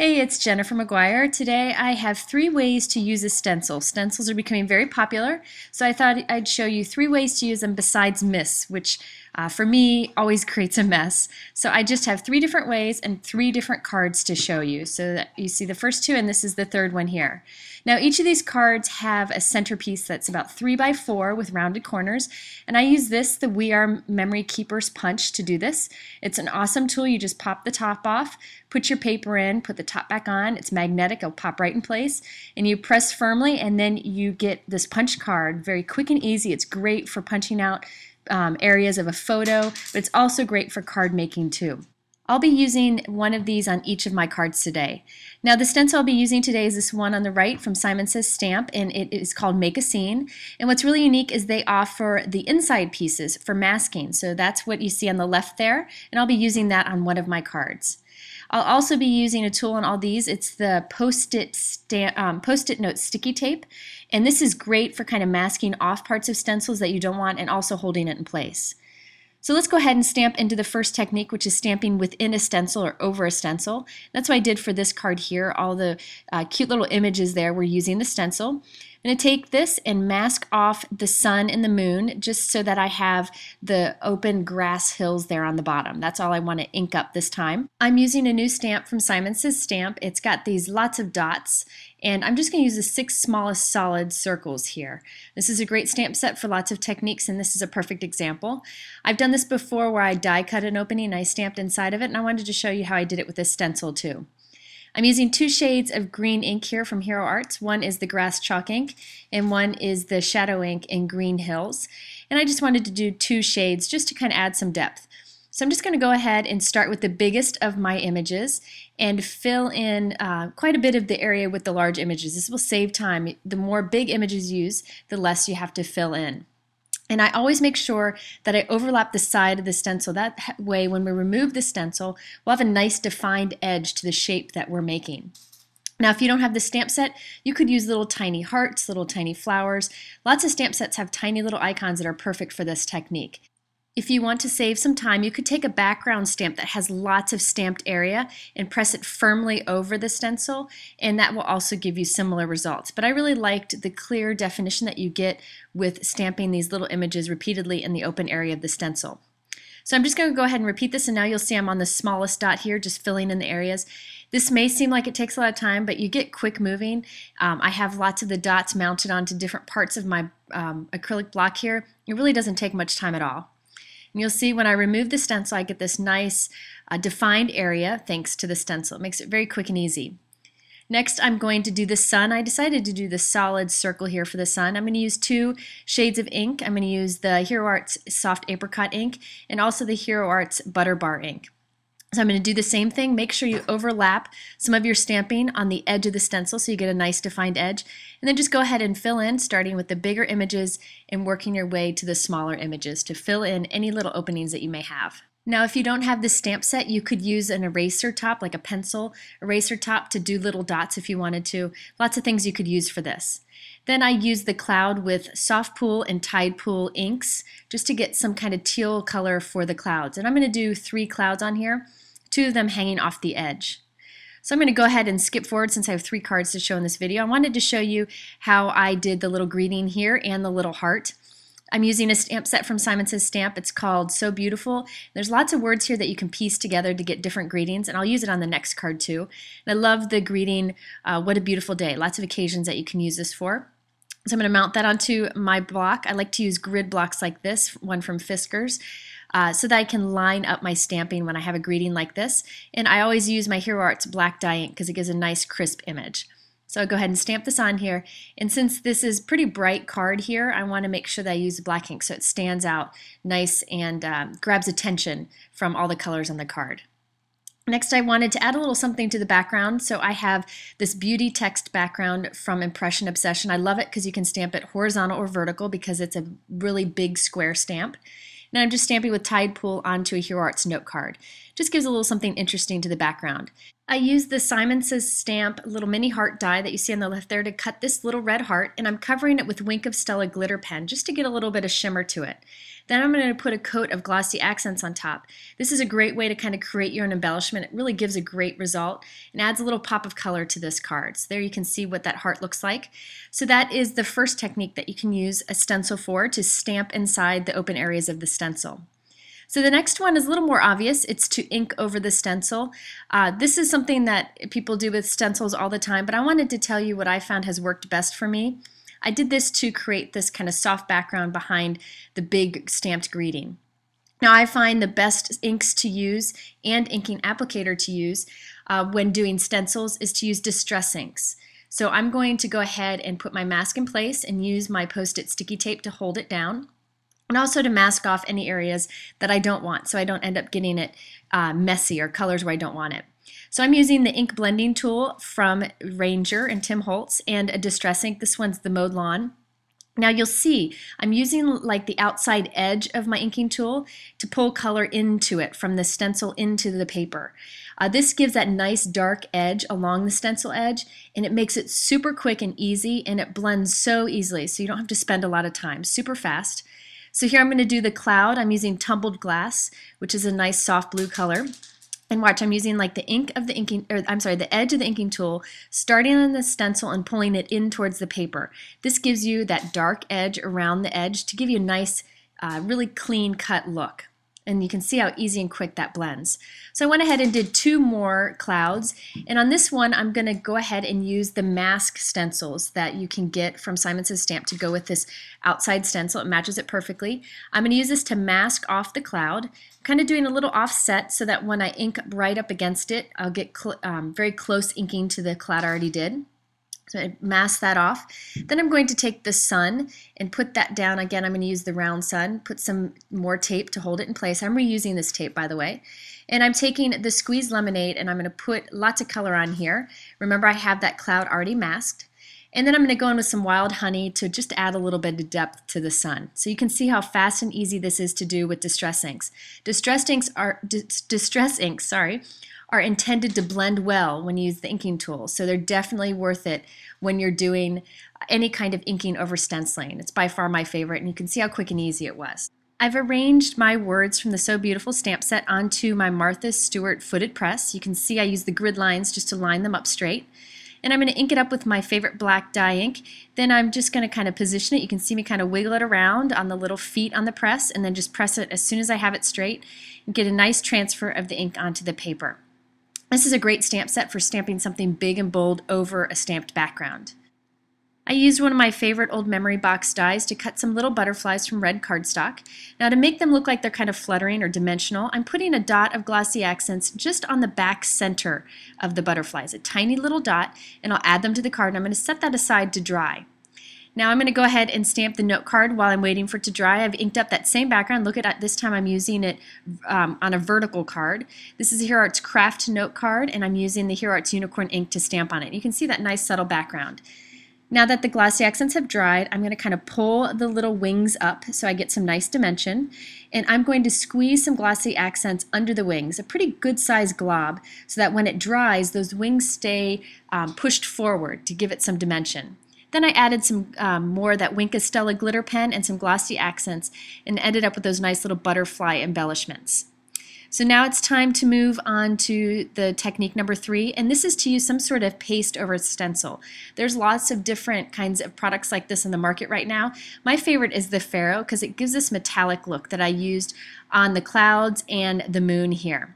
Hey, it's Jennifer McGuire. Today I have 3 ways to use a stencil. Stencils are becoming very popular, so I thought I'd show you 3 ways to use them besides miss, which for me always creates a mess. So I just have 3 different ways and 3 different cards to show you. So that you see the first 2 and this is the third one here. Now each of these cards have a centerpiece that's about 3 by 4 with rounded corners, and I use this, the We Are Memory Keepers punch, to do this. It's an awesome tool. You just pop the top off, put your paper in, put the top back on. It's magnetic, it'll pop right in place, and you press firmly and then you get this punch card. Very quick and easy. It's great for punching out areas of a photo, but it's also great for card making too. I'll be using one of these on each of my cards today. Now the stencil I'll be using today is this one on the right from Simon Says Stamp, and it is called Make a Scene. And what's really unique is they offer the inside pieces for masking. So that's what you see on the left there, and I'll be using that on one of my cards. I'll also be using a tool on all these. It's the Post-it note sticky tape, and this is great for kind of masking off parts of stencils that you don't want and also holding it in place. So let's go ahead and stamp into the first technique, which is stamping within a stencil or over a stencil. That's what I did for this card here. All the cute little images there were using the stencil. I'm going to take this and mask off the sun and the moon just so that I have the open grass hills there on the bottom. That's all I want to ink up this time. I'm using a new stamp from Simon Says Stamp. It's got these lots of dots, and I'm just going to use the 6 smallest solid circles here. This is a great stamp set for lots of techniques, and this is a perfect example. I've done this before where I die cut an opening and I stamped inside of it, and I wanted to show you how I did it with this stencil too. I'm using 2 shades of green ink here from Hero Arts. One is the Grass Chalk ink and one is the Shadow ink in Green Hills. And I just wanted to do 2 shades just to kind of add some depth. So I'm just going to go ahead and start with the biggest of my images and fill in quite a bit of the area with the large images. This will save time. The more big images you use, the less you have to fill in. And I always make sure that I overlap the side of the stencil. That way, when we remove the stencil, we'll have a nice defined edge to the shape that we're making. Now, if you don't have the stamp set, you could use little tiny hearts, little tiny flowers. Lots of stamp sets have tiny little icons that are perfect for this technique. If you want to save some time, you could take a background stamp that has lots of stamped area and press it firmly over the stencil, and that will also give you similar results. But I really liked the clear definition that you get with stamping these little images repeatedly in the open area of the stencil. So I'm just going to go ahead and repeat this, and now you'll see I'm on the smallest dot here, just filling in the areas. This may seem like it takes a lot of time, but you get quick moving. I have lots of the dots mounted onto different parts of my acrylic block here. It really doesn't take much time at all. And you'll see when I remove the stencil, I get this nice defined area thanks to the stencil. It makes it very quick and easy. Next, I'm going to do the sun. I decided to do the solid circle here for the sun. I'm going to use 2 shades of ink. I'm going to use the Hero Arts Soft Apricot ink and also the Hero Arts Butter Bar ink. So I'm going to do the same thing. Make sure you overlap some of your stamping on the edge of the stencil so you get a nice defined edge. And then just go ahead and fill in, starting with the bigger images and working your way to the smaller images to fill in any little openings that you may have. Now, if you don't have the stamp set, you could use an eraser top, like a pencil eraser top, to do little dots if you wanted to. Lots of things you could use for this. Then I use the cloud with Soft Pool and Tide Pool inks just to get some kind of teal color for the clouds. And I'm going to do 3 clouds on here, 2 of them hanging off the edge. So I'm going to go ahead and skip forward since I have 3 cards to show in this video. I wanted to show you how I did the little greeting here and the little heart. I'm using a stamp set from Simon Says Stamp. It's called So Beautiful. There's lots of words here that you can piece together to get different greetings, and I'll use it on the next card too. And I love the greeting, What a Beautiful Day. Lots of occasions that you can use this for. So I'm going to mount that onto my block. I like to use grid blocks like this, one from Fiskars, so that I can line up my stamping when I have a greeting like this. And I always use my Hero Arts black dye ink because it gives a nice crisp image. So I'll go ahead and stamp this on here. And since this is pretty bright card here, I want to make sure that I use black ink so it stands out nice and grabs attention from all the colors on the card. Next, I wanted to add a little something to the background, so I have this beauty text background from Impression Obsession. I love it because you can stamp it horizontal or vertical because it's a really big square stamp. And I'm just stamping with Tide Pool onto a Hero Arts note card. Just gives a little something interesting to the background. I used the Simon Says Stamp little mini heart die that you see on the left there to cut this little red heart, and I'm covering it with Wink of Stella glitter pen just to get a little bit of shimmer to it. Then I'm going to put a coat of glossy accents on top. This is a great way to kind of create your own embellishment. It really gives a great result and adds a little pop of color to this card. So there you can see what that heart looks like. So that is the first technique that you can use a stencil for, to stamp inside the open areas of the stencil. So the next one is a little more obvious. It's to ink over the stencil. This is something that people do with stencils all the time, but I wanted to tell you what I found has worked best for me. I did this to create this kind of soft background behind the big stamped greeting. Now I find the best inks to use and inking applicator to use when doing stencils is to use distress inks. So I'm going to go ahead and put my mask in place and use my Post-it sticky tape to hold it down, and also to mask off any areas that I don't want, so I don't end up getting it messy or colors where I don't want it. So I'm using the ink blending tool from Ranger and Tim Holtz and a distress ink. This one's the Mowed Lawn. Now you'll see I'm using like the outside edge of my inking tool to pull color into it from the stencil into the paper. This gives that nice dark edge along the stencil edge, and it makes it super quick and easy, and it blends so easily, so you don't have to spend a lot of time. Super fast. So here I'm going to do the cloud. I'm using Tumbled Glass, which is a nice soft blue color. And watch, I'm using like the ink of the inking, or I'm sorry, the edge of the inking tool, starting on the stencil and pulling it in towards the paper. This gives you that dark edge around the edge to give you a nice, really clean cut look. And you can see how easy and quick that blends. So I went ahead and did 2 more clouds, and on this one I'm going to go ahead and use the mask stencils that you can get from Simon Says Stamp to go with this outside stencil. It matches it perfectly. I'm going to use this to mask off the cloud, kind of doing a little offset so that when I ink right up against it, I'll get very close inking to the cloud I already did. So I mask that off. Then I'm going to take the sun and put that down. Again, I'm going to use the round sun, put some more tape to hold it in place. I'm reusing this tape, by the way. And I'm taking the squeezed lemonade and I'm going to put lots of color on here. Remember, I have that cloud already masked. And then I'm going to go in with some wild honey to just add a little bit of depth to the sun. So you can see how fast and easy this is to do with distress inks. Distress inks are intended to blend well when you use the inking tool, so they're definitely worth it when you're doing any kind of inking over stenciling. It's by far my favorite, and you can see how quick and easy it was. I've arranged my words from the So Beautiful stamp set onto my Martha Stewart footed press. You can see I use the grid lines just to line them up straight. And I'm going to ink it up with my favorite black dye ink. Then I'm just going to kind of position it. You can see me kind of wiggle it around on the little feet on the press, and then just press it as soon as I have it straight and get a nice transfer of the ink onto the paper. This is a great stamp set for stamping something big and bold over a stamped background. I used one of my favorite old memory box dies to cut some little butterflies from red cardstock. Now to make them look like they're kind of fluttering or dimensional, I'm putting a dot of glossy accents just on the back center of the butterflies, a tiny little dot, and I'll add them to the card, and I'm going to set that aside to dry. Now I'm going to go ahead and stamp the note card while I'm waiting for it to dry. I've inked up that same background. Look at it, this time I'm using it on a vertical card. This is a Hero Arts Craft note card, and I'm using the Hero Arts Unicorn ink to stamp on it. You can see that nice subtle background. Now that the glossy accents have dried, I'm going to kind of pull the little wings up so I get some nice dimension, and I'm going to squeeze some glossy accents under the wings, a pretty good sized glob, so that when it dries those wings stay pushed forward to give it some dimension. Then I added some more of that Wink of Stella glitter pen and some glossy accents and ended up with those nice little butterfly embellishments. So now it's time to move on to the technique number 3, and this is to use some sort of paste over a stencil. There's lots of different kinds of products like this in the market right now. My favorite is the Pharaoh because it gives this metallic look that I used on the clouds and the moon here.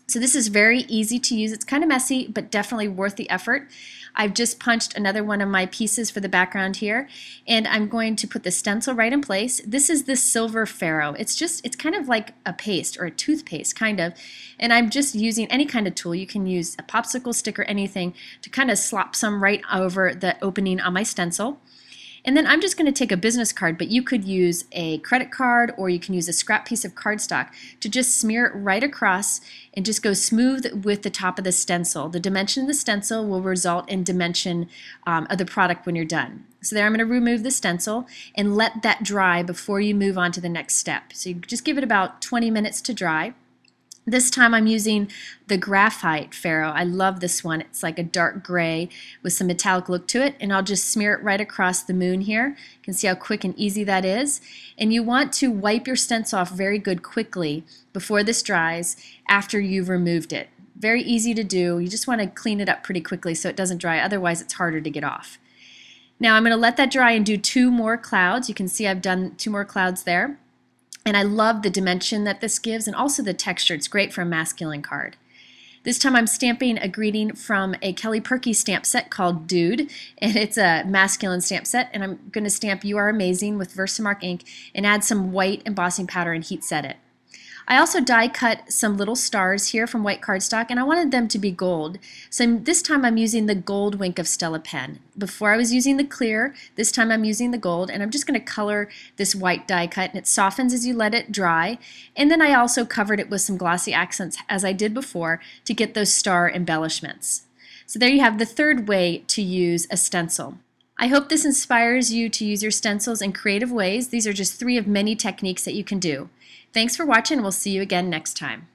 So this is very easy to use. It's kind of messy, but definitely worth the effort. I've just punched another one of my pieces for the background here, and I'm going to put the stencil right in place. This is the Silver Pharaoh. It's kind of like a paste or a toothpaste kind of, and I'm just using any kind of tool. You can use a popsicle stick or anything to kind of slop some right over the opening on my stencil. And then I'm just going to take a business card, but you could use a credit card or you can use a scrap piece of cardstock to just smear it right across and just go smooth with the top of the stencil. The dimension of the stencil will result in dimension of the product when you're done. So there I'm going to remove the stencil and let that dry before you move on to the next step. So you just give it about 20 minutes to dry. This time I'm using the graphite ferro. I love this one. It's like a dark gray with some metallic look to it, and I'll just smear it right across the moon here. You can see how quick and easy that is. And you want to wipe your stencil off very good quickly before this dries after you've removed it. Very easy to do. You just want to clean it up pretty quickly so it doesn't dry, otherwise it's harder to get off. Now I'm going to let that dry and do 2 more clouds. You can see I've done 2 more clouds there. And I love the dimension that this gives and also the texture. It's great for a masculine card. This time I'm stamping a greeting from a Kelly Perky stamp set called Dude, and it's a masculine stamp set, and I'm going to stamp You Are Amazing with Versamark ink and add some white embossing powder and heat set it. I also die cut some little stars here from white cardstock, and I wanted them to be gold. So this time I'm using the gold Wink of Stella pen. Before I was using the clear, this time I'm using the gold, and I'm just going to color this white die cut, and it softens as you let it dry. And then I also covered it with some glossy accents, as I did before, to get those star embellishments. So there you have the third way to use a stencil. I hope this inspires you to use your stencils in creative ways. These are just 3 of many techniques that you can do. Thanks for watching. We'll see you again next time.